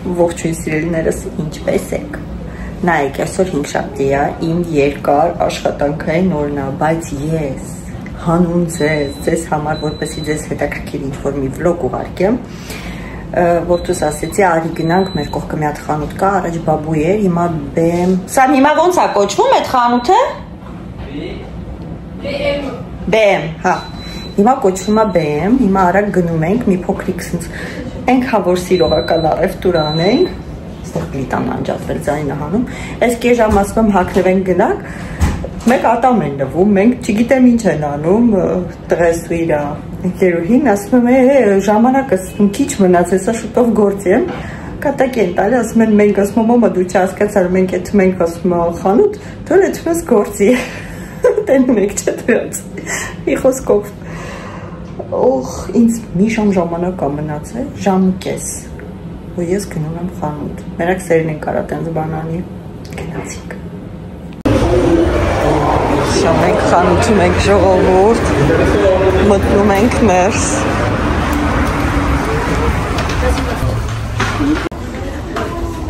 Ողջույն սիրելիներս, ինչպես եք։ Նայեք, այսօր 5-շաբթի է, իմ երկար աշխատանքային օրն է, բայց ես հանուն ձեզ համար, որպեսզի ձեզ հետաքրքիր ինչ-որ մի վլոգ ուղարկեմ, որդուս ասեցի, արի գնանք, մեր կողքը մի հատ խանութ կա, առաջ բաբու էր, հիմա բեմ։ Սա հիմա ոնց է կոչվում այդ խանութը։ Բեմ, հա։ Հիմա կոչվում է բեմ, հիմա արագ գնում ենք, մի փոքրիկ սենց ենք հավոր սիրողական առևտուր անենք, ստեղ պլիտան անջատվել ձայնը հանում, այս կես ժամ ասում եմ հագնվենք գնանք, մեկ ատամ են նվում, մենք չգիտեմ ինչ են անում, տղես ու իրա ընկերուհին, ասում եմ ժամանակը քիչ մնաց, հեսա շուտով գործի եմ, կատակ են տալի, ասում են մենք ասում եմ ոմա դու չհասկացար, մենք էդ մենք ասում եմ խանութ, դուր էդ մեզ գործի է, տենում եք չէ դրած, մի խոսքով Օխ, ինձ մի ժամանակ է մնացել, ժամ ու կես, ու ես գնում եմ խանութ, մերակ սերին են կարա տենց բանանի, գնացիք։ Շա մենք խանութում ենք ժողովուրդ, մտնում ենք ներս։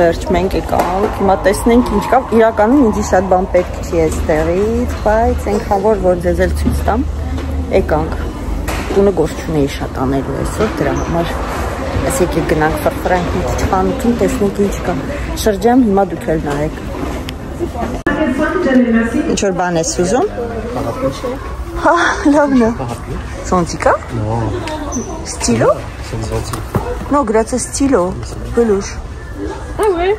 Վերջ մենք եկանք, հիմա տեսնենք ինչ կա, իրականում ինձի շատ բան պետք չի այստեղից, բայց այնքան որ ձեզ էլ ցույց տամ, եկանք։ Տունը գործ չունեի շատ անելու այսօր, դրա համար ես եկեք գնանք ֆրֆրանք մի քիչ խանութում, տեսնենք ինչ կա։ Շրջեմ, հիմա դուք էլ նայեք։ Ինչ-որ բան ես ուզում։ Հա, լավն է։ Սոնցիկա։ Ստիլո։ No, grazie stilo. Peluș. Ue.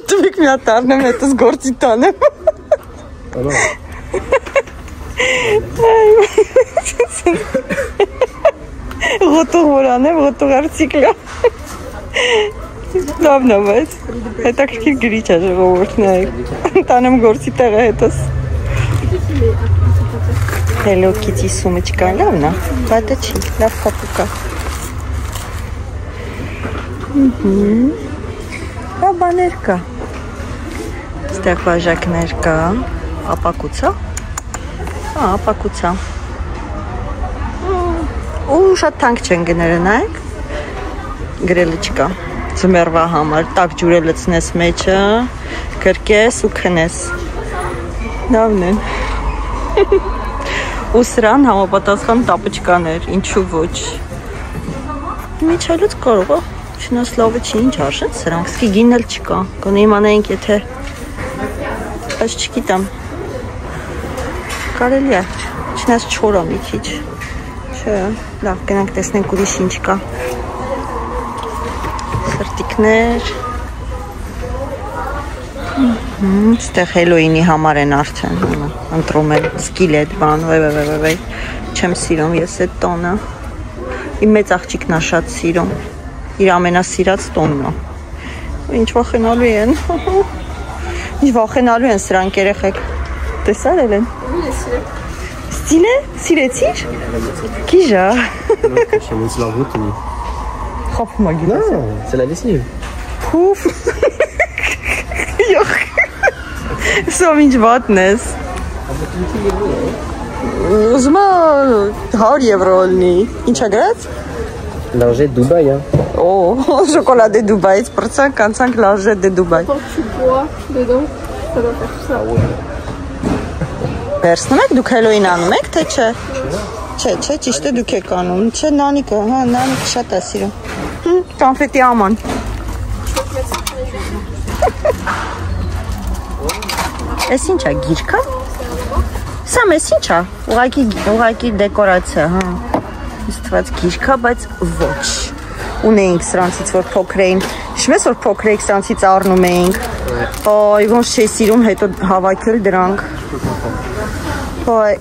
Tu mic mi-a tarnă, mi-a zgorți tane. Retour volană, retour articlă. Doamnă, vezi? Это какие грича животные. Танем горці теретас. Hello Kitty сумочка, лавна. Պատաչի, լավ կապուկա։ Հա բաներ կա։ Ստեղ բաժակներ կա, ապակուցա։ Հա, ապակուցա։ Ու շատ թանկ չեն գները, նայեք։ Գրելը չկա։ Ձմեռվա համար, տաք ջուրը լցնես մեջը, կրկես ու քնես։ Լավն են։ Ու սրան համապատասխան տապչկաներ, ինչու ոչ։ Միջալուց կարող է, չնաս լավը չի, ինչ արժեն սրանք, սկի գինել չկա, գոնե իմանայինք եթե, այս չգիտամ, կարելի է, չնաս չորա մի քիչ, չէ, լավ, գնանք տեսնենք ուրիշ ինչ կա, սրտիկներ, Ստեղ Հելոյինի համար են արդեն ընտրում են սկիլետ բան, վայ, չեմ սիրում ես այդ տոնը, իմ մեծ աղջիկն է շատ սիրում, իր ամենասիրած տոնն է, ինչ վախենալու են, ինչ վախենալու են սրանք երեխեք, տեսար էլ են, ստիլ է, սիրեցիր, կիժա, խապում ագի, c'est la lessive. Պուվ, Սով ինչ վատն ես Ուզում է 100 եվրո լնի Ինչա գրած? L'argent de Dubaï Օ, շոկոլադ է Դուբայից Պրծանք անցանք l'argent de Dubaï Quand tu bois dedans, ça doit faire ça. Վերցնում եք, դուք հելոյին անում եք, թե չէ? Չէ, ճիշտ է դուք եք անում Չէ, նանիկը, հա, նանիկը շատ է սիրում Կոնֆետի աման Էս ինչ է, գիրքա? Սամ, էս ինչ է? Ուղակի դեկորացիա, հա Իստված գիրքա, բայց ոչ Ունեինք սրանցից, որ փոքր էին Շմես, որ փոքր էիք սրանցից առնում էինք Ոյ, ոնց չէի սիրում, հետո հավաքել դրանք Ոյ,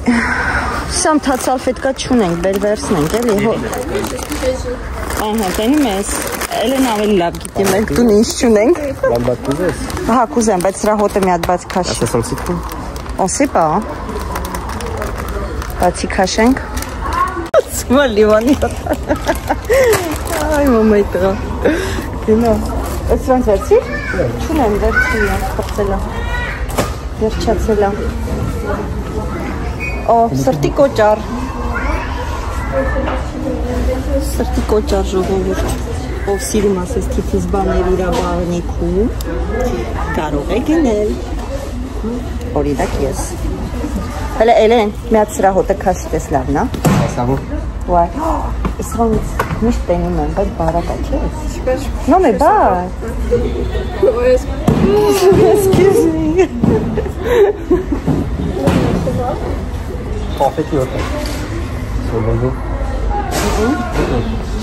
սամ թացալ ֆետկա չունենք, բեր վերցնենք, էլի Ահա, տենում ես Էլեն ավելի լավ գիտի մենք տուն ինչ չունենք Լամբատ կուզես Հա, կուզեմ, բայց սրա հոտը մի հատ բաց քաշի Ասես ցիկու On sait pas, hein Բացի քաշենք Սումա լիվանի Այ մամայի տղա Գնա Այս սրանց վերցիր? Չունեմ, վերցրի եմ, խպցելա Վերջացելա Օ, սրտի կոճար Սրտի կոճար ժողովուրդ ով սիրում ասես թիթիզ բաներ իր բաղնիքում, կարող է գնել։ Օրինակ ես։ Հələ Էլեն, մի հատ սրա հոտը քաշտես լավն է։ Սավո։ Վայ։ Իսրանից միշտ տենում եմ, բայց բարակա չէ։ No me va. Excuse me. Parfait, tu vois. Sur le dos.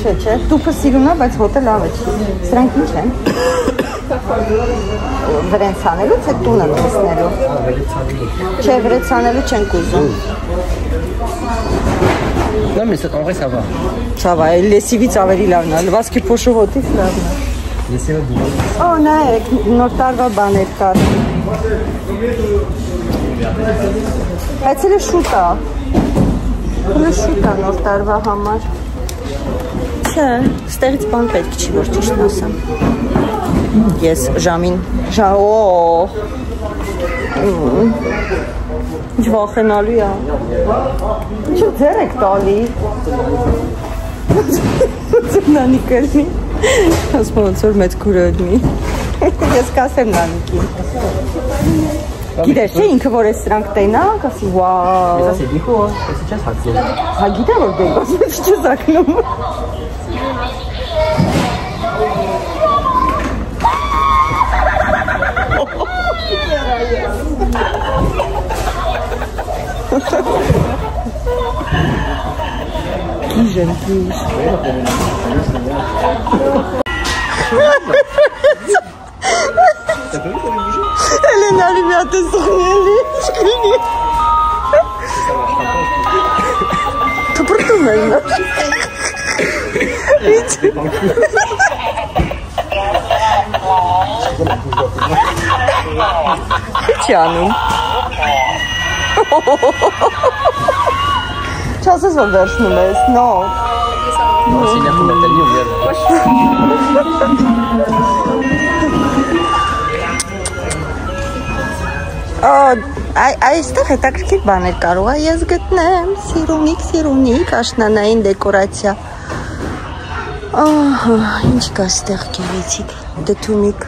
Չէ, տուփը սիրուն է, բայց հոտը լավ է չի։ Սրանք ինչ են։ Վրենցանելուց է տունը տեսնելու։ Չէ, վրենցանելու չենք ուզում։ Non, mais en vrai, ça va. Ça va, լեսիվից ավելի լավն է, լվացքի փոշու հոտից լավն է։ Laissez-le bouger. Օ, նայեք, նոր տարվա բաներ կար։ Բայց էլ շուտ է։ Հələ շուտ է նոր տարվա համար։ Չէ, ստեղից բան պետք չի, որ ճիշտ ասեմ։ Ես ժամին, ինչ վախենալու է։ Ինչ ձեր եք տալի։ Նանի կրնի։ Ասում ոնց որ մեծ քուրոդմի։ Ես կասեմ նանիկին։ Գիտես, չէ ինքը որ է սրանք տենակ, ասի վաու։ Mais ça, c'est déco, hein. C'est déjà ça. Հա գիտեմ որ դեպս չես ակնում։ Կիժ։ Էլեն արի մի հատ է սխնի էլի, թպրտում են նա։ Ինչ անում։ Չասես որ վերցնում ես, նո։ Non, c'est bien pour Nathalie, on vient. Այստեղ հետաքրքիր բաներ կարող է ես գտնեմ, սիրունիկ, աշնանային դեկորացիա։ Ահա, ինչ կա ստեղ գեղեցիկ, դդումիկ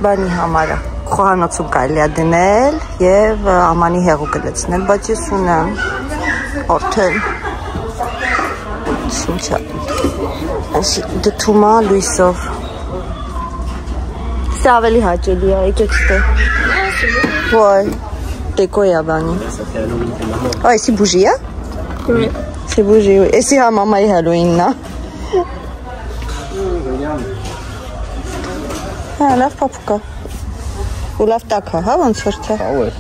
բանի համար է։ Խոհանոցում կարելի է դնել և ամանի հեղուկ լցնել, բայց ես ունեմ արդեն ինչա դդումա լույսով։ Սա ավելի հաճելի է, եկեք ստեղ։ Ոյ, դեկոյա բանի։ Ա, եսի բուժի է։ C'est bougie, oui. Et c'est à maman et Halloween, là. Ah, lave pas pourquoi. Ou lave ta car, hein, on sort ça. Ah ouais.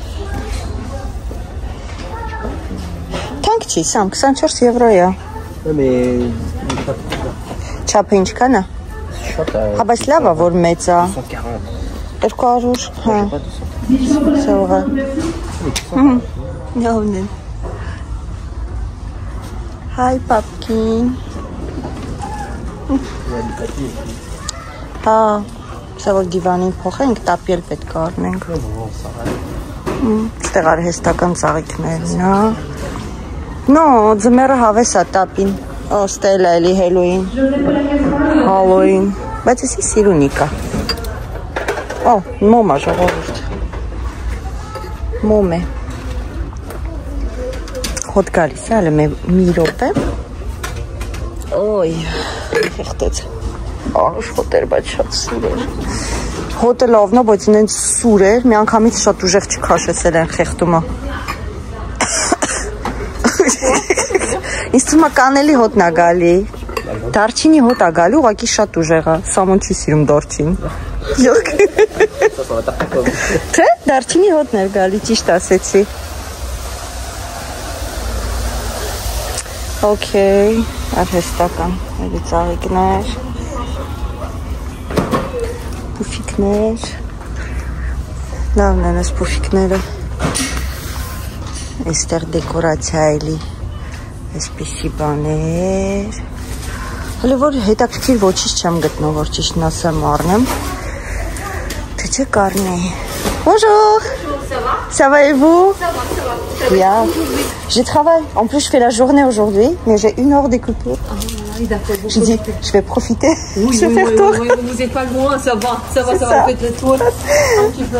Tant que tu sais, 24 euro, ya. Non, mais. Չափը ինչքան է։ Շատ է։ Հա, բայց լավ է, որ մեծ է։ 140. 200, հա։ Սա ուղղա։ Լավն է։ Հայ, պապկին։ Հա, սա որ դիվանին փոխենք, տապի էլ պետք է առնենք։ Ստեղ արհեստական ծաղիկներն, հա։ No, ձմեռը հավես է տապին։ Ո, ստել է էլի Halloween, բայց եսի սիրունիկ է։ Ո, մոմ է ժողովուրդ։ Մոմ է։ Հոտ գալիս է, հələ մի րոպե։ Ոյ, խեղտեց։ Անուշ հոտ էր, բայց շատ սուր էր։ Հոտը լավն է, բայց ինենց սուր էր, մի անգամից շատ ուժեղ չքաշեցել են խեղտումը։ Ինձ թվում է կանելի հոտնա գալի։ Դարչինի հոտ է գալի, ուղղակի շատ ուժեղ է։ Սամոն չի սիրում դարչին։ Թե դարչինի հոտն էր գալի, ճիշտ ասեցի։ Okay, արհեստական, էլի ծաղիկներ, պուֆիկներ, լավն են ես պուֆիկները, այստեղ դեկորացիա էլի, այսպիսի բաներ, հələ որ հետաքրքիր ոչինչ չեմ գտնում, որ ճիշտն ասեմ առնեմ, թե չէ կառնեի։ Bonjour. Ça va et vous? Ça va. Bien. Je travaille. En plus, je fais la journée aujourd'hui, mais j'ai 1 heure de coupure. Vas-y, d'accord. Je dis, je vais profiter. Oui, je vais faire tour. vous n'êtes pas loin, ça va. Ça va, faites le tour. Un petit peu.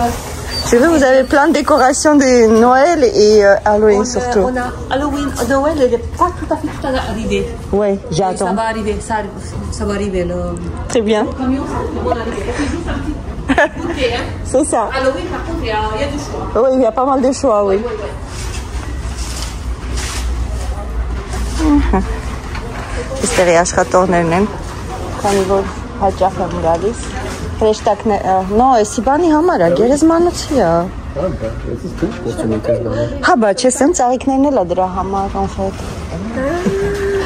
J'ai vu, vous avez plein de décorations de Noël et Halloween surtout. On a Halloween, Noël, elle n'est pas tout à fait tout arrivé. Oui, Ça j'attends. va arriver, ça va arriver. Le Très bien. camion, ça va arriver. C'est juste un petit bouquet, hein. C'est ça. Halloween, par contre, il y a du choix. Oui, il y a pas mal de choix, oui. Այստեղի աշխատողներն են, քանի որ հաճախ եմ գալիս։ Հրեշտակներ, նո, էսի բանի համար է, գերեզմանոցի է։ Հա, բա, չես եմ ծաղիկներն էլ է դրա համար, անխետ։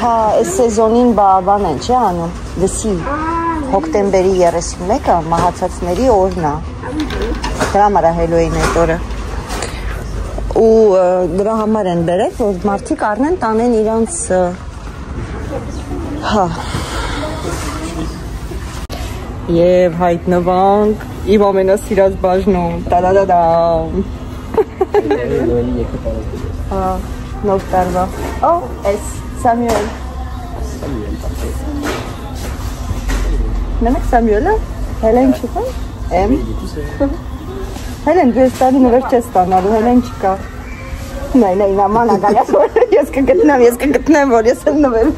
Հա, այս սեզոնին բան են, չէ անում, դսի, հոկտեմբերի 31-ը մահացածների օրն է։ Դրա համար է Հելոուին այդ օրը։ Ու դրա համար են բերել, որ մարդիկ առնեն տանեն իրանց հա եւ հայտնվանք իմ ամենասիրած բաժնում տա-դա-դա-դամ հա նոր տարվա օ էս Սամյուել նամակ Սամյուելը Հելեն չկա եմ Հելեն դու ես տանի նվեր չես տանալու Հելեն չկա Նայ նաման ագալյաս որ ես կգտնեմ որ ես եմ նվեր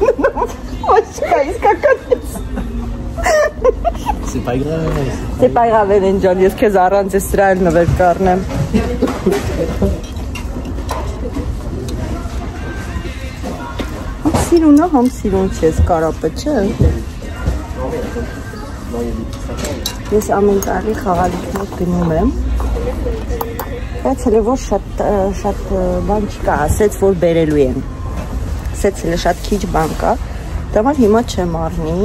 ոչ չկա իսկականից C'est pas grave. C'est pas grave Հելեն ջան ես քեզ առանց ես սրա էլ նվեր կառնեմ Սիրունը համ սիրուն չես կարապը չէ Ես ամեն տարի խաղալիքներ գնում եմ Բայց հələ որ շատ բան չկա, ասեց որ բերելու են Ասեց հələ շատ քիչ բան կա Դամար հիմա չեմ առնի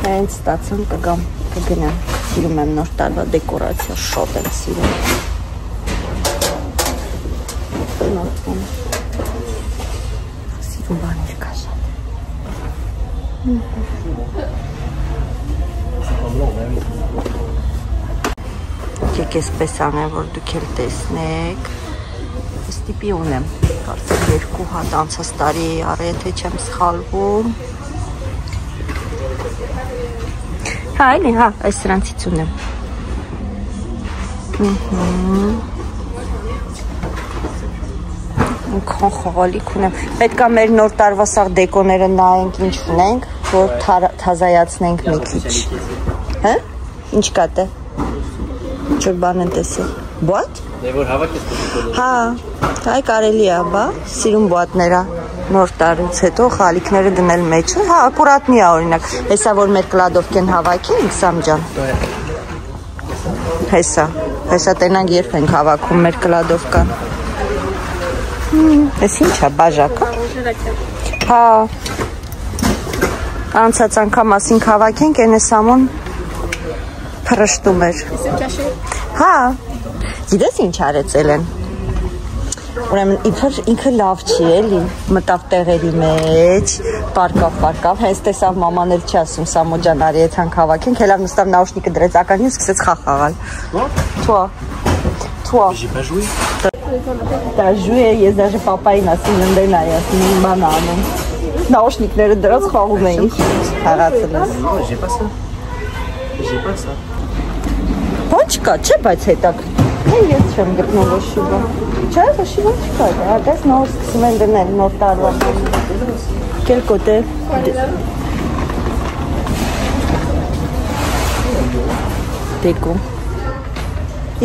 Հենց ստացեմ կգամ, կգնեմ Սիրում եմ նոր տարվա դեկորացիա, շատ եմ սիրում Սիրում բաներ կա շատ Եկեք էսպես անեմ, որ դուք էլ տեսնեք Ես տիպի ունեմ Կարծեմ երկու հատ անցած տարի առ եթե չեմ սխալվում Հա, այլի, հա, այս սրանցից ունեմ Ինքան խաղալիք ունեմ Պետք է մեր նոր տարվա սաղ դեկոները նայենք ինչ ունենք Որ թազայացնենք մի քիչ Հա, ինչ կատ է Ինչ-որ բան են տեսել Բուատ? Հա, այ կարելի է, բա, սիրում բուատները նոր տարուց հետո խալիքները դնել մեջը, հա, ակուրատնի է օրինակ, հեսա որ մեր կլադովք են հավաքի, Սամ ջան, հեսա տենանք երբ ենք հավաքում մեր կլադովկան, ես ինչ է, բաժակա, հա, անցած անգամ ասինք հավաքենք, են ես ամոն փրշտում էր, հա, Գիտես ինչ արեցել են, ուրեմն ինքը լավ չի էլի, մտավ տեղերի մեջ, պարկավ, հենց տեսավ մաման էլ չի ասում, Սամո ջան արի եթանք հավաքենք, հելավ նստավ նաուշնիկը դրեց ականին, սկսեց խաղալ, Toi, J'ai pas joué. T'as joué, ես даже պապային ասին ընդեն այ ասին իմ բան անում, նաուշնիկները դրած խաղում էին, հարացել ես Non, j'ai pas ça. J'ai pas ça. Բան չկա, չէ, բայց հետակ Ես չեմ գտնում ոչի բան Չէ, ոչի բան չկա Հատես նոր սկսում են դնել նոր տարվա Quel côté Déco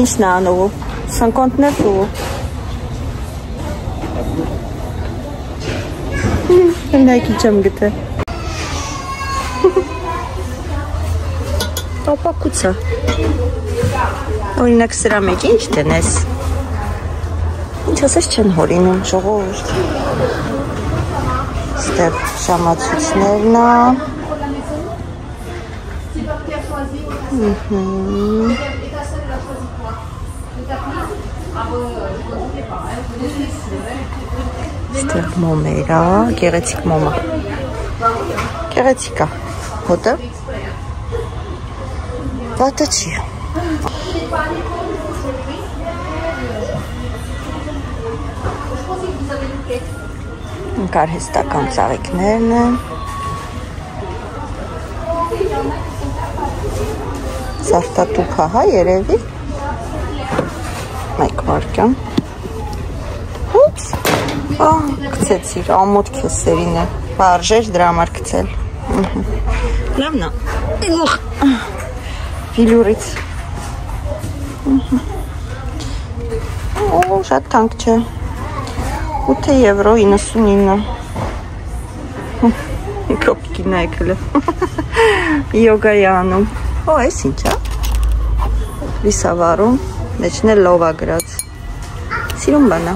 Ինչն է անողու 59 ու Նայքի չեմ գտե Ապակուցա Օրինակ սրա մեջ ինչ տնես Ինչ ասես չեն հորինում ժողովուրդ Ստեղ շամացույցներն Ստեղ մոմերա, գեղեցիկ մոմա Գեղեցիկ է Հոտը Վատը չի Կարհեստական ծաղիկներն են Սարտատուփա, հա, երևի։ Մեկ վարկյան։ Ուպս։ Գցեցիր, ամոթ քեսերին է։ Բարժեր դրա համար գցել։ Լավն է։ Վիլուրից։ Օ, շատ թանկ չէ։ 8 եվրո 99։ Միկրոպիկին նայքել է։ Յոգայի անում։ Օ, այս ինչ է։ Լիսավարում, մեջն է լովա գրած։ Սիրում բան է։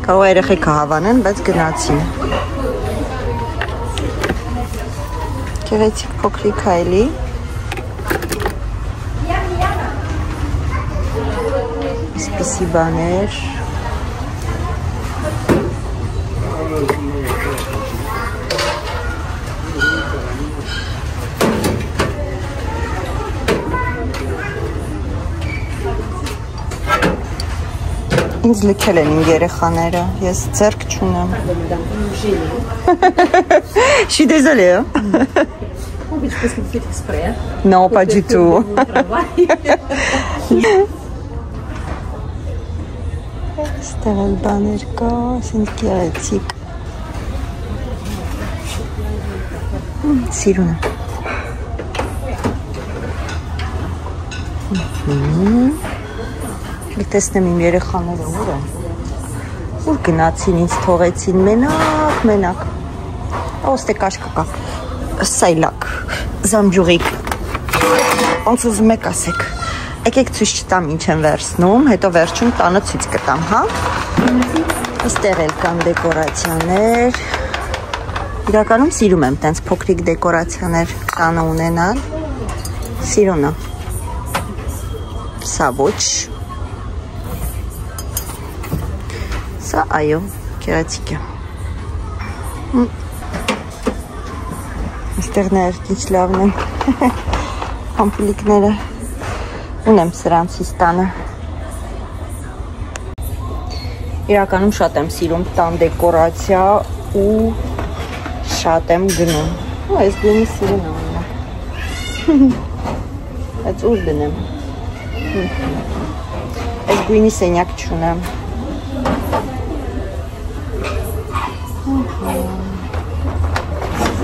Կարող է երեխեքը հավանեն, բայց գնացին։ Գեղեցիկ փոքրիկ հայելի։ Այսպիսի բաներ։ Ինձ լքել են իմ երեխաները, ես ձեռք չունեմ։ Je suis désolée. Hein? Oui, je pense que c'est exprès. Non, pas du tout. C'était le banner quoi, c'est une kératique. Siruna. Տեսնեմ իմ երեխաները ուր են։ Ուր գնացին, ինձ թողեցին մենակ։ Ոստե կաշկա։ Սայլակ, զամբյուղիկ։ Ոնց ուզում եք ասեք։ Եկեք ցույց տամ ինչ են վերցնում, հետո վերջում տանը ցույց կտամ, հա։ Այստեղ էլ կան դեկորացիաներ։ Իրականում սիրում եմ տենց փոքրիկ դեկորացիաներ տանը ունենալ։ Սիրուն է։ Սա ոչ։ Սա այո, գեղեցիկ է։ Այստեղներ ինչ լավն են։ Համպիլիկները ունեմ սրանցից տանը։ Իրականում շատ եմ սիրում տան դեկորացիա ու շատ եմ գնում։ Ու այս գույնը սիրուն է ունենալ։ Բայց ուր դնեմ։ Այս գույնի սենյակ չունեմ։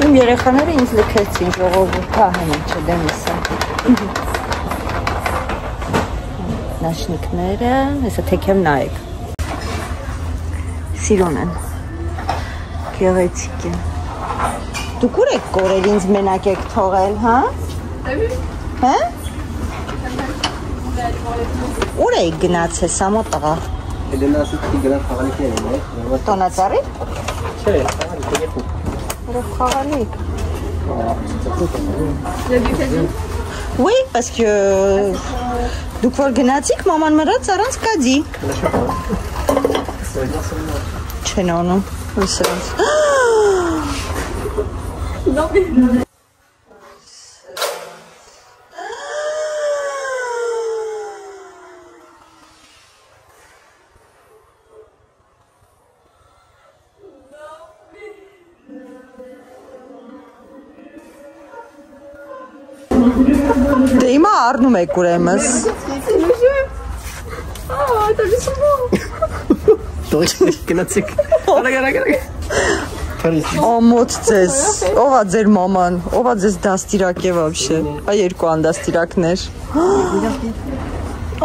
Իմ երեխաները ինձ լքեցին ժողովուրդ, հա հենց չդեմիս է։ Նաշնիկները, հեսա թեքեմ նայեք։ Սիրուն են, գեղեցիկ են։ Դուք ուր եք կորել ինձ մենակ եք թողել, հա? Հա? Ուր եք գնացել, սամո տղա։ Տոնածառի? Չէ, խաղալիք, Խաղալիք։ Oui, parce que դուք որ գնացիք, մաման մրած առանց կադի։ Չեն անում, ու սրանց։ Դե հիմա առնում եք ուրեմս։ T'as vu son beau. Գնացիք։ Ամոթ ձեզ, ով է ձեր մաման, ով է ձեզ դաստիրակ է վաբշե, այ երկու անդաստիրակներ։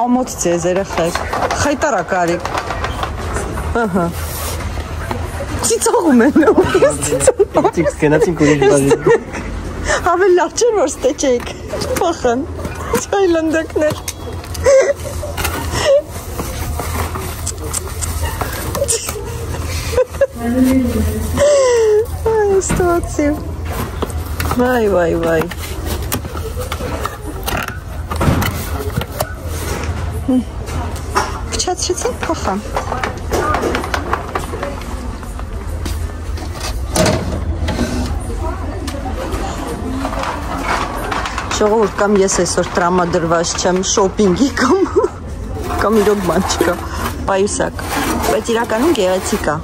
Ամոթ ձեզ երեխեք, խայտարակ արիք։ Ահա։ Ծիծաղում են, Գնացինք ուրիշ բաժին։ Ավել լավ չեր որ ստեչեիք, չպախան, չայլնդակներ։ Ay, ստացիվ։ Վայ։ Փչացրեցին փոխան։ Ժողովուրդ կամ ես այսօր տրամադրված չեմ շոպինգի կամ իրոք բան չկա, պայուսակ, բայց իրականում գեղեցիկ է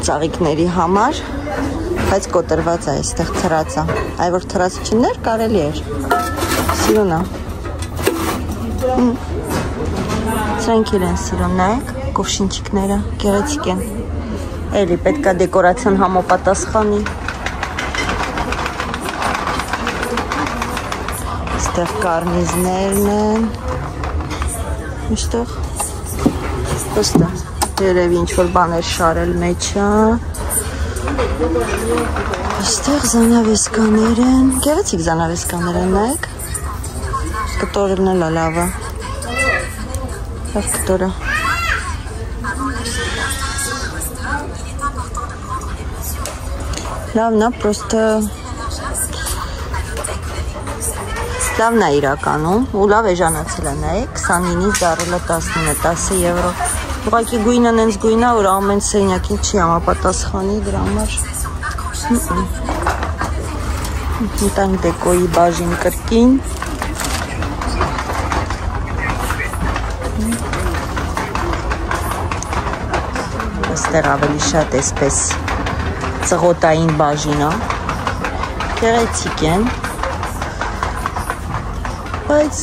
ծաղիկների համար, Բայց կոտրված է, այստեղ թրած է։ Այ որ թրած չներ, կարելի էր։ Սիրուն է։ Սրանք իրեն սիրուն, նայեք, կովշինչիկները, գեղեցիկ են։ Էլի պետք է դեկորացիան համապատասխանի։ Այստեղ կարնիզներն են։ Այստեղ պստա, երևի ինչ-որ բաներ շարել մեջը։ Այստեղ զանավեսկաներ են, գեղեցիկ զանավեսկաներ են, նայեք։ Կտորն էլ է լավը։ Լավ կտորը։ Լավն է, պրոստը լավն է իրականում, ու լավ էժանացել է, նայեք, 29-ից դառել է 19, 10 եվրո։ Ուղղակի գույնը նենց գույնը, որ ամեն սենյակին չի համապատասխանի դրա համար։ Մտանք դեկոյի բաժին կրկին։ Այստեղ ավելի շատ էսպես ծղոտային բաժին է։ Գեղեցիկ են։ Բայց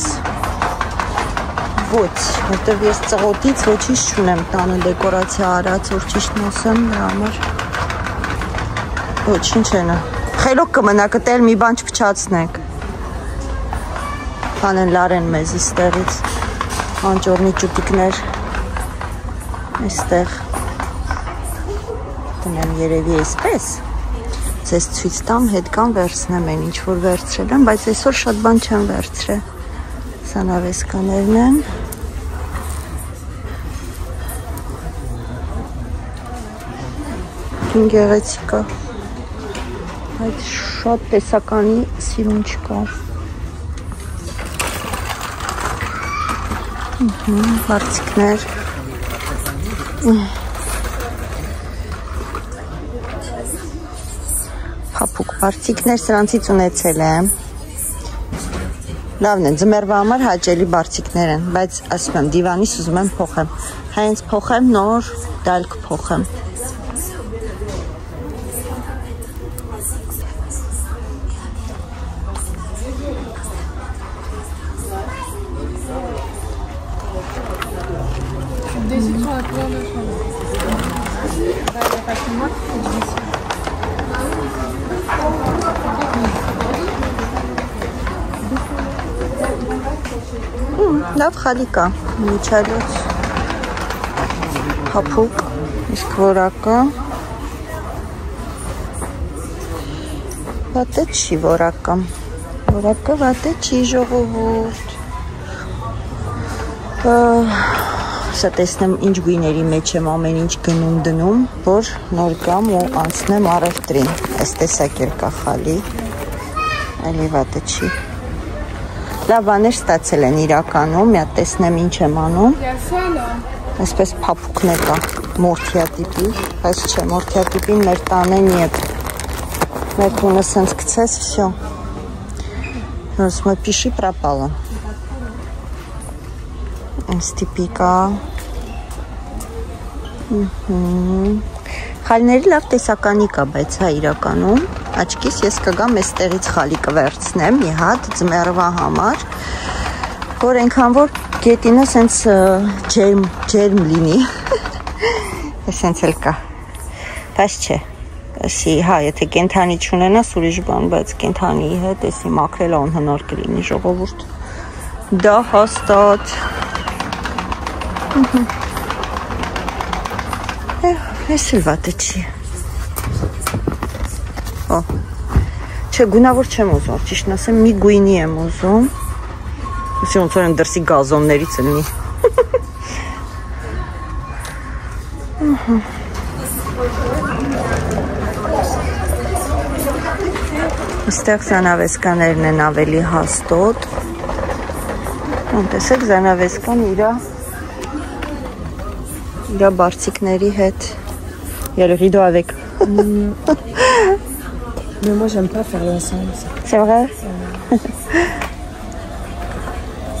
ոչ, որտեղ ես ծղոտից ոչինչ չունեմ տանը դեկորացիա արած, որ ճիշտն ասեմ, դրա համար ոչինչ են։ Խելոք կմնա, կտել մի բան չփչացնենք։ Հանեն լարեն մեզ իստեղից, անճորնի ճուտիկներ, այստեղ, տնեմ երևի էսպես, ձեզ ցույց տամ, հետ կան վերցնեմ են, ինչ որ վերցրել եմ, բայց այսօր շատ բան չեմ վերցրել, սանավեսկաներն են, գեղեցիկ է, այդ շատ տեսականի սիրուն չկա, բարձիկներ, փափուկ բարձիկներ սրանցից ունեցել եմ, լավն է, ձմեռվա համար հաճելի բարձիկներ են, բայց ասում եմ, դիվանից ուզում եմ փոխեմ, հենց փոխեմ, նոր դալք փոխեմ, լավ խալիկա, միջալոց, փափուկ, իսկ որակը, վատե չի որակը, վատե չի ժողովուրդ, սա տեսնեմ ինչ գույների մեջ եմ ամեն ինչ գնում դնում, որ նոր գամ ու անցնեմ առևտրին, այս տեսակ էլ կա խալի, այլի վատե չի, լավ բաներ ստացել են իրականում, մի հատ տեսնեմ ինչ եմ անում, այսպես փափուկներ կա, մորթիա տիպի, բայց չէ, մորթիա տիպին մեր տանեն ետ, մեկունը սենց կցես, վսյո, мы пиши пропало, այս տիպի կա, խալիների լավ տեսականի կա, բայց հա իրականում, աչքիս ես կգամ ես տեղից խալի կվերցնեմ, մի հատ ձմեռվա համար, որ ենքան որ գետինը սենց ջերմ լինի, սենց էլ կա, բայց չէ, հա, եթե կենթանի չունենաս ուրիշ բան, բայց կենթանի հետ եսի մաքրել անհնար կլինի ժողովուրդ, դա հաստատ, ես էլ վատը չի, չէ, գունավոր չեմ ուզում, ճիշտն ասեմ, մի գույնի եմ ուզում, ոնց որ են դրսի գազոններից լինի։ Այստեղ զանավեսկաներն են ավելի հաստոտ։ Տեսեք զանավեսկան իրա բարձիկների հետ։ Y'a le rideau avec. Mais moi, j'aime pas faire l'ensemble. C'est vrai?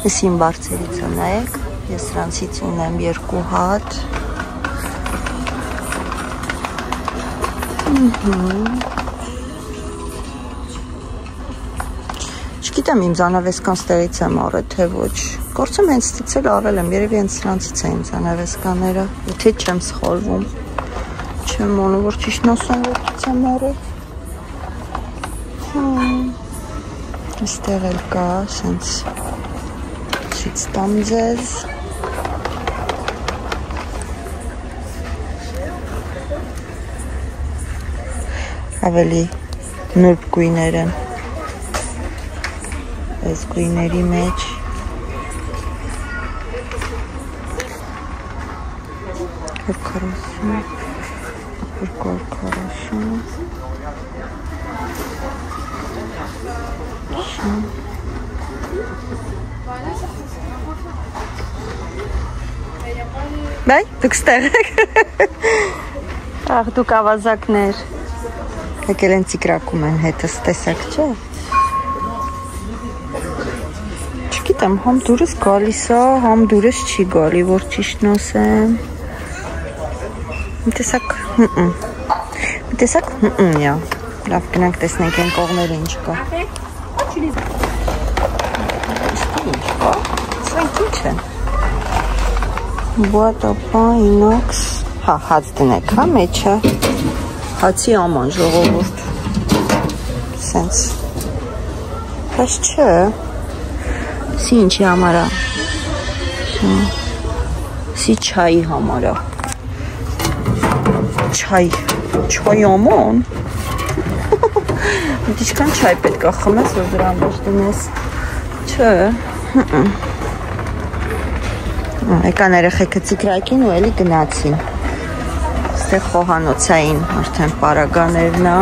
Ես իմ բարձերից ունեք, ես սրանցից ունեմ 2 հատ։ Չգիտեմ իմ զանավեսկան ստերից եմ առել, թե ոչ։ Գործում հենց ստիցել առել եմ, երևի հենց սրանցից է իմ զանավեսկաները, եթե չեմ սխալվում։ Չեմ անում, որ ճիշտ ասեմ, որից եմ առել։ Այստեղ էլ կա, սենց ցույց տամ ձեզ։ Ավելի նուրբ գույներ են։ Այս գույների մեջ Կորքարասուն Բայ, դուք ստեղ եք։ Աղ, դուք ավազակներ։ Եկել են ծիկրակում են հետս, տեսակ չէ։ Չգիտեմ, համ դուրս գալիս է, համ դուրս չի գալի, որ ճիշտն ասեմ։ Տեսակ, յա։ Լավ, գնանք տեսնենք են կողները ինչ կա։ Ինչ կա։ Սրանք ինչ են։ Բուատապա, ինոքս, հա, հաց դնեք, հա, մեջը, հացի աման ժողովուրդ, սենց, հաց չէ, սի ինչի համարա, սի չայի համարա, չայ աման, դիշկան չայ պետք է խմես, որ դրան ոչ դնես, չէ, Եկան երեխեքը ծիկրակին ու էլի գնացին։ Ստեղ խոհանոցային արդեն պարագաներն է։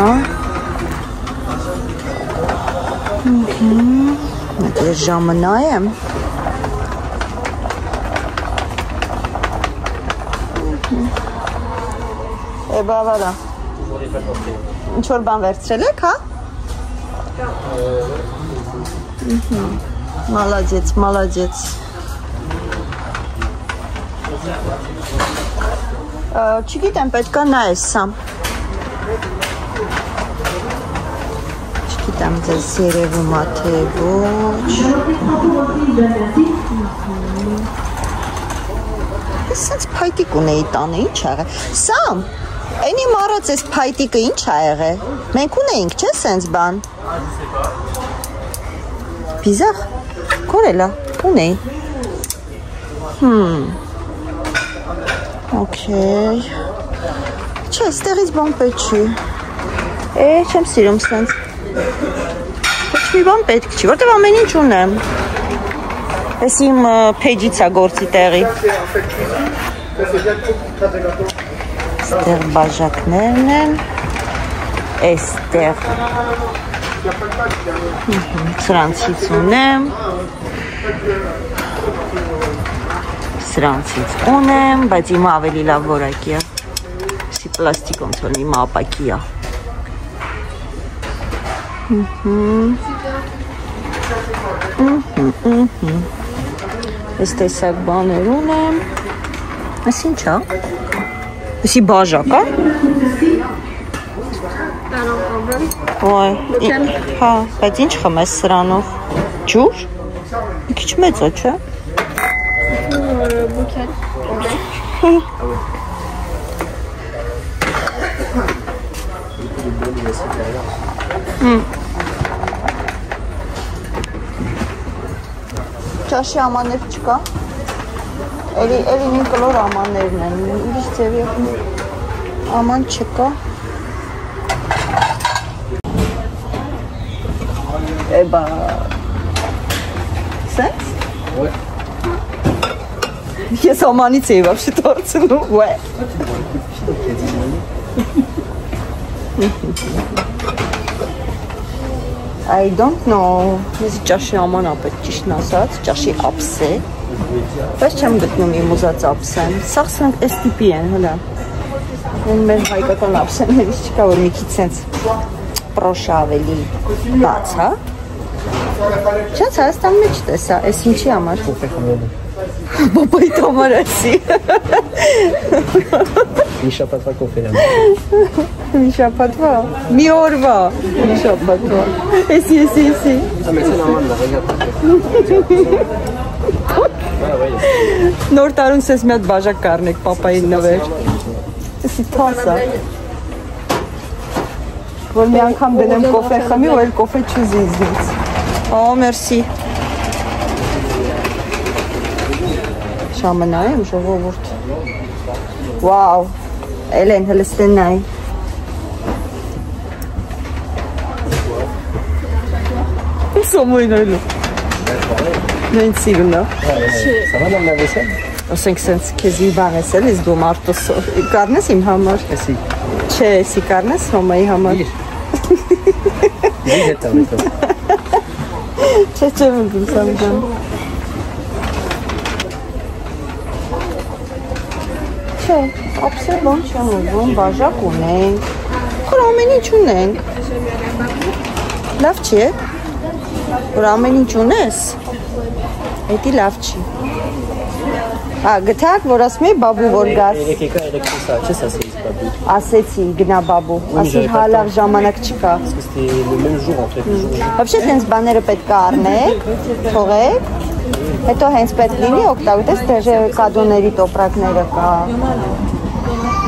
Ես ժամը նայեմ։ Բավարա։ Ինչ-որ բան վերցրել եք, հա? Մալադեց։ Չգիտեմ, պետքա նայես սամ։ Չգիտեմ, ձեզ երևում է, թե ոչ։ Ես սենց փայտիկ ունեի տանը, ինչ ա եղել։ Սամ, էնի մարած ես փայտիկը ինչ ա եղել։ Մենք ունեինք, չէ, սենց բան։ Բիզախ, կորելա, ունեի։ Okay. Չէ, ստեղից բան պետք չի։ Չեմ սիրում սենց։ Ոչ մի բան պետք չի, որտև ամեն ինչ ունեմ։ Ես իմ փեջից է գործի տեղի։ Ստեղ բաժակներն են։ Էստեղ։ Սրանցից ունեմ։ Սրանցից ունեմ, բայց իմը ավելի լավ որակի է։ Սի պլաստիկ ոնց որ իմը ապակի է։ Ես տեսակ բաներ ունեմ։ Այս ինչ է։ Այսի բաժակ է։ Ոյ, հա, բայց ինչ խմես սրանով։ Ջուր։ Մի քիչ մեծ է, չէ։ Buket. Ճաշի ամաններ չկա։ Էլի նույն կլոր ամաններն են։ Ուրիշ ձևի աման չկա։ Էբա։ Սենց։ Ես ամանից էի вообще տորցնում, ուե։ I don't know, ես ճաշի աման ապետ ճիշտն ասած, ճաշի ապսե, բայց չեմ գտնում իմ ուզած ապսեն, սաղ սրանք այս տիպի են, հլա, են մեր հայկական ապսեներից չկա, որ մի քիչ սենց պրոշը ավելի բաց, հա, չած Հայաստան մեջ տեսա, այս ինչի համար, Բոպայիտ համար ասի, մի շապատվա կոֆեր եմ, Մի շաբաթվա, մի օրվա, մի շաբաթվա, եսի Նոր տարուն սես մի հատ բաժակ կարնեք պապային նվեր եսի թասա որ մի անգամ դնեմ կոֆե խմի ու էլ կոֆե չուզի իզնից Ո, մերսի Շամը նայեմ ժողովուրդ Վաու, Էլեն հլստեն նայ Սոմույն այլու Նույն սիրունա Ասենք սենց կեզի վաղես էլ ես դու մարդոս Կարնես իմ համար Չէ, եսի կարնես հոմայի համար Չէ վնդում սամջան Չէ, ապսե բան չեմ ուզում, բաժակ ունենք Որ ամեն ինչ ունենք Լավ չի է Որ ամեն ինչ ունես Էդի լավ չի Գթակ, որ ասում էի բաբու որ գաս Երեկեկա էլեկտրիսա, չես ասեիս բաբու Ասեցի, գնա բաբու Ասիր հալավ ժամանակ չկա Вообще հենց բաները պետք է առնեք Թողեք Հետո հենց պետք լինի օգտագործես դեժե կադոների տոպրակները կա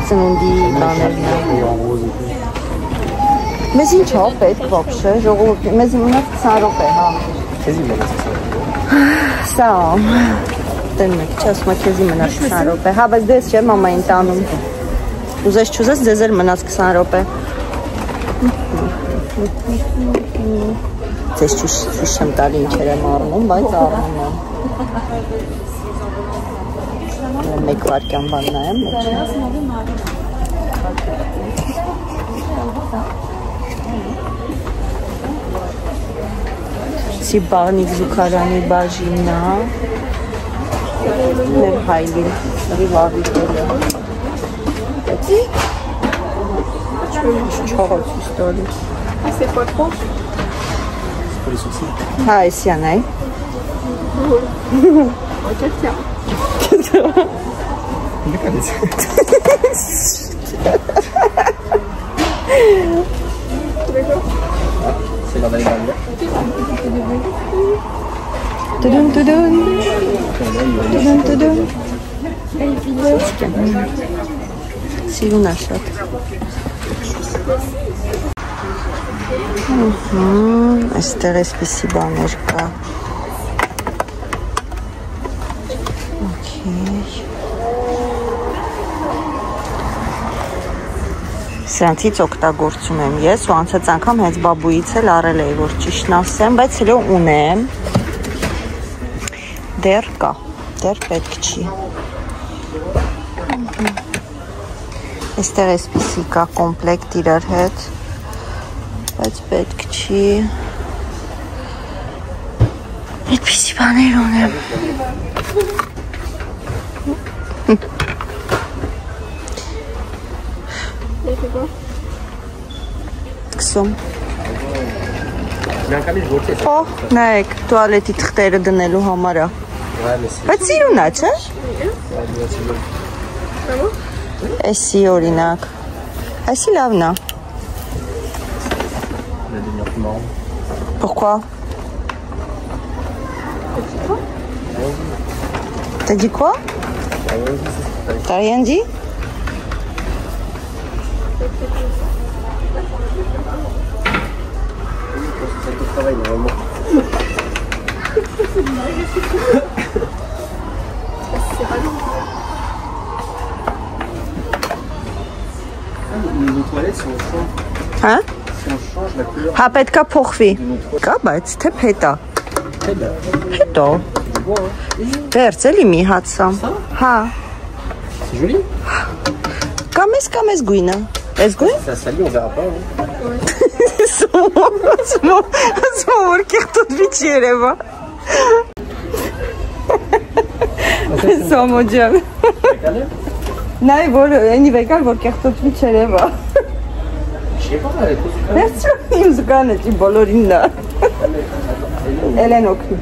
Ծնունդի բաներն Մեզ ինչ հա պետք вообще ժողովուրդ մեզ մնաց 20 րոպե հա Քեզի մնաց 20 Սա Տեն մեկ չասում է քեզի մնաց 20 րոպե Հա բայց դες չէ մամային տանում Ուզես չուզես ձեզ էլ մնաց 20 րոպե Ձեզ ճիշտ չեմ տալի ինչեր եմ առնում, բայց առնում եմ Մեկ վարկյան բան նայեմ Սիբաղնիկ զուքարանի բաժինա Մեր հայլին Նրի վավիկելը Էդի Չողոց իստորի C'est pas trop. Pour les sourcils. Ah, ici, il y en a un. Ok, tiens. C'est dans les bandes. Tudun, tudun. Tudun, tudun. Սիրուն աշատ Այստեղ էսպիսի բաներ կա Սրանցից օգտագործում եմ ես ու անցած անգամ հենց բաբուից էլ առել էի որ ճիշտն ասեմ բայց հենց ունեմ դեռ կա դեռ պետք չի Այստեղ էսպիսի կա կոմպլեկտ իրար հետ, բայց պետք չի, այդպիսի բաներ ունեմ, կսում, նայեք, տուալետի թղթերը դնելու համարա, բայց սիրունա չէ? Էսի օրինակ, այսի լավն է Pourquoi? T'as dit quoi? T'as rien dit? Les toilettes, si on change, Հա? si on change la couleur Հա պետք է փոխվի Կա բայց թե փետա Հետո Դերց էլի մի հացամ Հա C'est joli. Կամ էս գույնը Էս գույն? Ça salit, on verra pas. Ասում որ կեղտոտվիչ երևա Սոմո ջան Նայ որ այնի վեկար որ կեղտոտվիչ երևա Դերց իմ զգանը ջի բոլորինն է Էլեն օգնի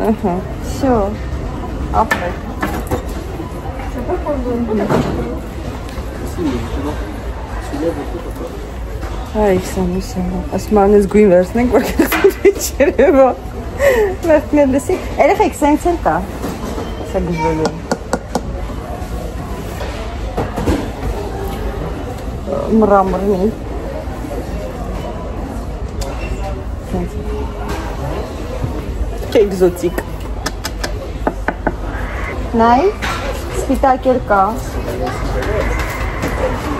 Ահա, всё Ապրե aussi, mais justement, celui-là, je trouve pas. Ay, սանուսանա։ Ասում անես գույն վերցնենք, որ կխնդրի չերևա։ Վերցնել լսի։ Երեխեք սենց էլ կա։ Սա գուզվելու։ Մրամրնի։ Սենց։ Էկզոտիկ։ Նայ, սպիտակ էլ կա։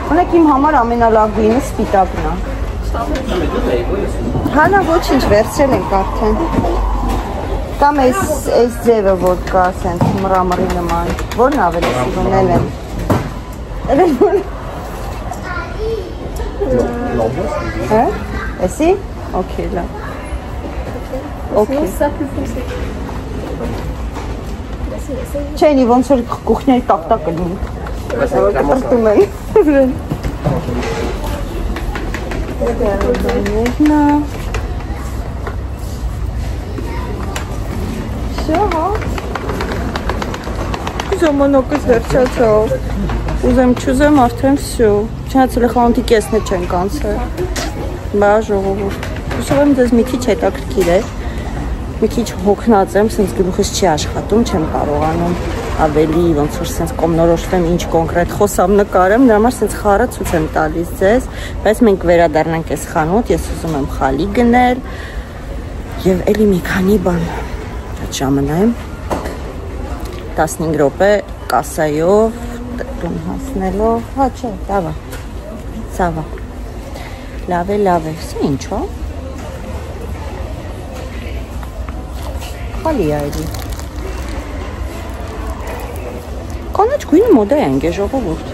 Ունեք իմ համար ամենալավ գույնը սպիտակն է։ Հանա ոչինչ վերցրել ենք արդեն։ Կամ այս ձևը որ կա, ասենք մրամրի նման։ Որն ավելի սիրուն եմ։ Հա? Էսի? Okay, լավ։ Okay։ Չեն ոնց որ կուխնյայի տակտակը լինի։ Տրտում են։ Всё, հա։ Ժամանակս վերջացավ։ Ուզեմ չուզեմ արդեն всё։ Չնայած խանութի կեսն չեն կանցել։ Բա ժողովուրդ։ Հուսով եմ ձեզ մի քիչ հետաքրքիր է։ Մի քիչ հոգնած եմ, սենց գլուխս չի աշխատում, չեմ կարողանում ավելի ոնց որ սենց կողմնորոշվեմ ինչ կոնկրետ խոսամ նկարեմ, դրա համար սենց խառը ցույց եմ տալիս ձեզ, բայց մենք վերադառնանք այս խանութ, ես ուզում եմ խալի գնել եւ էլի մի քանի բան այդ ժամանակ 15 րոպե կասայով տուն հասնելով, հա չէ, լավ է, ցավա, լավ է, սա ինչ է, խալի է էլի Կանաչ գույնը մոդա է ընկե ժողովուրդ։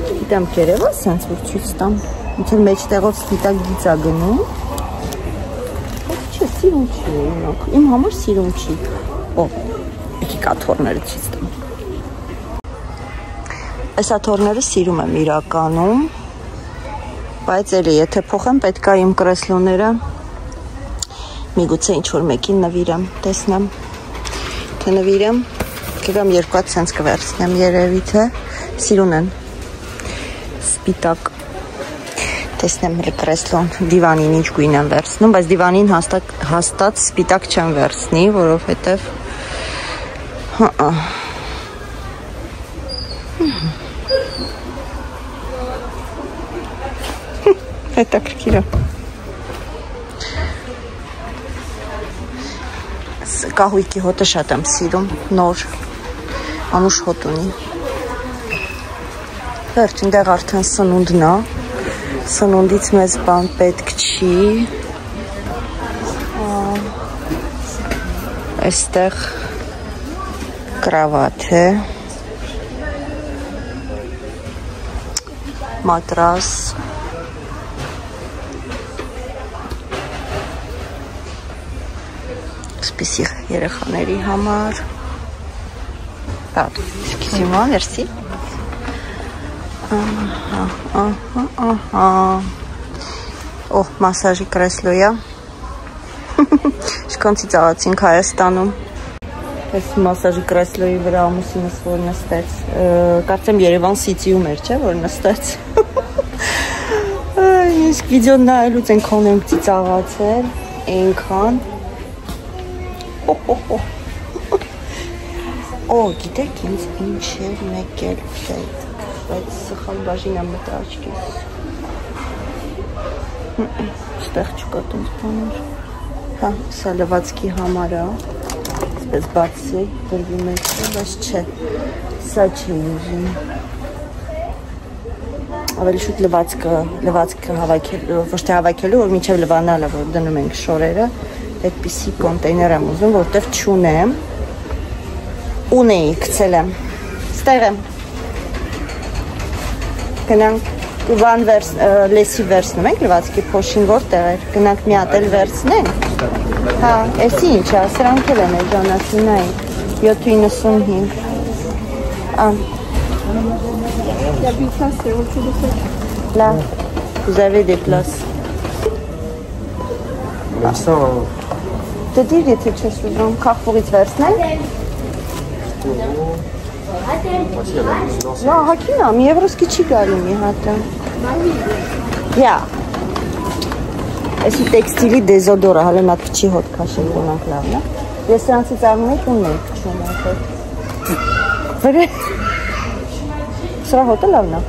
Գիտեմ կերևա սենց որ ցույց տամ։ Ինչ որ մեջտեղով սպիտակ գիծ է գնում։ Չէ, սիրուն չի օրինակ։ Իմ համար սիրուն չի։ Օ, եկի կաթորները ցույց տամ։ Այս աթորները սիրում եմ իրականում։ Բայց էլի եթե փոխեմ պետք է իմ կրեսլոները միգուցե ինչ որ մեկին նվիրեմ, տեսնեմ։ Թե նվիրեմ Կգամ երկու հատ սենց կվերցնեմ երևի թե սիրուն են սպիտակ տեսնեմ կրեսլոն դիվանին ինչ գույն եմ վերցնում բայց դիվանին հաստատ սպիտակ չեմ վերցնի որովհետև հետաքրքիր է կահույքի հոտը շատ եմ սիրում նոր անուշ հոտ ունի վերջ ընդեղ արդեն սնունդն է սնունդից մեզ բան պետք չի այստեղ կրավատ է մատրաս Սպիսի երեխաների համար Excusez-moi, merci Օհ, մասաժի կրեսլոյա Շքանցի ծաղացինք Հայաստանում Այս մասաժի կրեսլոյի վրա ամուսինս որ նստեց Կարծեմ Երևան Սիթիում էր, չէ, որ նստեց Իսկ վիդեոն նայելուց ենքան ենք ծիծաղացել Ենքան Օ, գիտեք ինձ ինչ էր մեկ էլ փետ, բայց սխալ բաժին եմ մտա աչքիս Ստեղ չկա տենց բաներ Հա, սա լվացքի համար է Սպես բացի, դրվի մեջ է, բայց չէ Սա չի ուզում Ավելի շուտ լվացքը հավաքելու, ոչ թե հավաքելու, որ մինչև լվանալը, որ դնում ենք շորերը Այդպիսի կոնտեյներ եմ ուզում, որտև չունեմ Ունեի, գցել եմ Ստեղ եմ Գնանք լեսի վերցնում ենք լվացքի փոշին որտեղ էր Գնանք մի հատ էլ վերցնենք Հա, էսի ինչ է, սրանք էլ են է ժանասինայի 7.95 Là, vous avez des places Même ça, Դե դիր եթե չես ուզում, կախվորից վերցնենք Նա հակին է, մի եվրոսկի չի գալի մի հատը։ Յա։ Էսի տեքստիլի դեզոդորը, հալը նա պիչի հոտ կաշել ունանք լավն է։ Ես սրանցից աղում եք ունն եք կշում ակետ։ Վրե։ Սրա հոտը լավն է։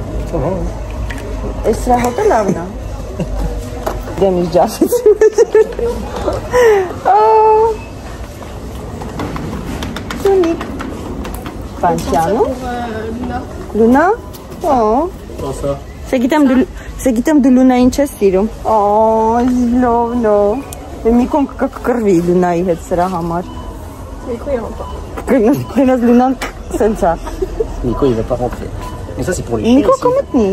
Ես սրա հոտը լավն է։ Դեմ իր ջասեցի։ Սունիկ։ Պանչյանում։ Լունա։ Se gittem de Lunային չես սիրում։ Լովն է։ Մի կոնք կկրվի Լունայի հետ սրա համար։ Նիկոյի հոպա։ Կրնաս Լունան սենց է։ Nico, il va pas rentrer. Mais ça, c'est pour les chiens. Նիկո կմտնի։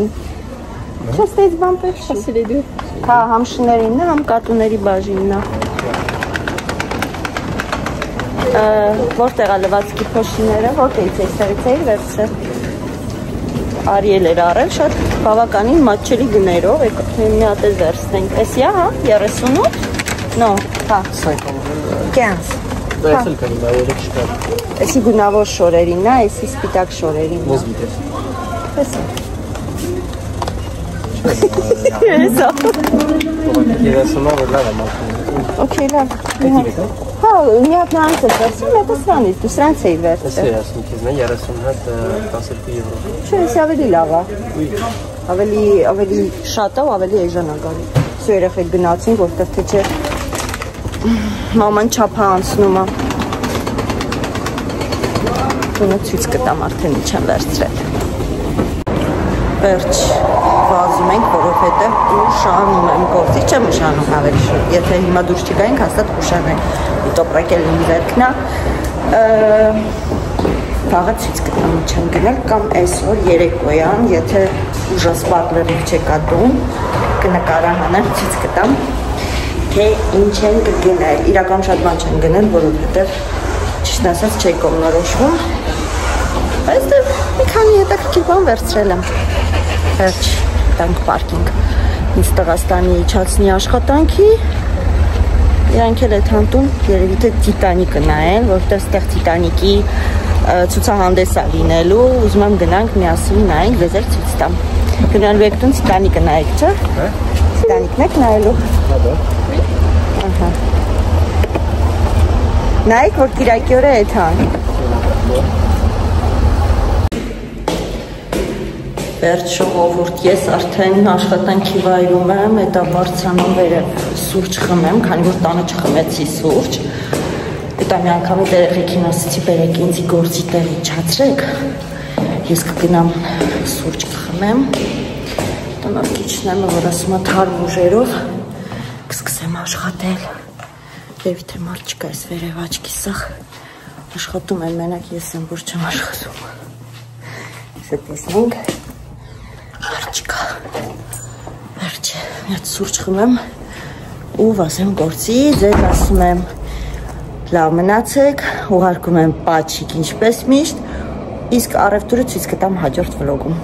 Չես տես բան պետք չի։ C'est les deux. Հա, համ շներինն է, համ կատուների բաժինն է։ Որտեղ է լվացքի փոշիները, որտեղից էստեղից էի վերցրել։ Արիել էր առել, շատ բավականին մատչելի գներով, մի հատ է վերցնենք։ Էսի է, հա, 38? No, հա, 15։ Да, я только не знаю, я читаю. Էսի գունավոր շորերին է, էսի սպիտակ շորերին է։ Мозги-то. Էսի։ Я сама выглядела машину. Okay, լավ։ Какие это? Հա, մի հատ նրանց է վերցրել, մի հատը սրանից, դու սրանց էի վերցրել։ Если я с ними знаю, я рассунат 10 евро. Չէ, էսի ավելի լավ է։ Ավելի շատ է ու ավելի էժան է գալի։ Սո երեխեք գնացին, որտեղ թե չէ մաման չափա անցնում է։ Դունը ցույց կտամ արդեն ինչ եմ վերցրել։ Վերջ վազում ենք, որովհետև ուշանում եմ գործի, չեմ ուշանում ավելի շուտ։ Եթե հիմա դուրս չգայինք, հաստատ ուշանենք։ Տոպրակել իմ վերքն է։ Վաղը ցույց կտամ ինչ եմ գնել, կամ այսօր երեկոյան, եթե ուժասպատ լրիվ չեք ատում, կնկարահանեմ, ցույց կտամ, թե ինչ են կգնել։ Իրական շատ բան չեմ գնել, որովհետև ճիշտ ասած չի կողմնորոշվում։ Այստեղ մի քանի հետաքրքիր բան վերցրել եմ։ Վերջ, տանք պարկինգ։ Ինձ տղաստանի իջացնի աշխատանքի։ Իրանք էլ այդ հանդուն երևի թե Տիտանիկը նայեն, որտեղ ստեղ Տիտանիկի ցուցահանդես է լինելու, ուզում եմ գնանք միասին նայենք, ձեզ էլ ցույց տամ։ Գնալու եք տուն Տիտանիկը նայեք, չէ՞։ Տիտանիկն եք նայելու։ Ահա։ Նայեք, որ կիրակի օրը այդ հան։ Վերջ ժողովուրդ, ես արդեն աշխատանքի վայրում եմ, հետա բարձրանում վերև սուրճ խմեմ, քանի որ տանը չխմեցի սուրճ։ Հետա մի անգամ երեխեքին ասեցի բերեք ինձ գործի տեղ իջացրեք։ Ես կգնամ սուրճ կխմեմ։ Տնօրիչն եմ, որ ասում է թարմ ուժերով կսկսեմ աշխատել։ Երևի թե մարդ չկա այս վերև աչքի սաղ։ Աշխատում են մենակ ես եմ, որ չեմ աշխատում։ Իսկ տեսնենք Արջկա, վերջ, մի հատ սուրճ խմեմ ու վազեմ գործի, ձեզ ասում եմ լավ մնացեք, ուղարկում եմ պաչիկ ինչպես միշտ, իսկ առևտուրը ցույց կտամ հաջորդ վլոգում։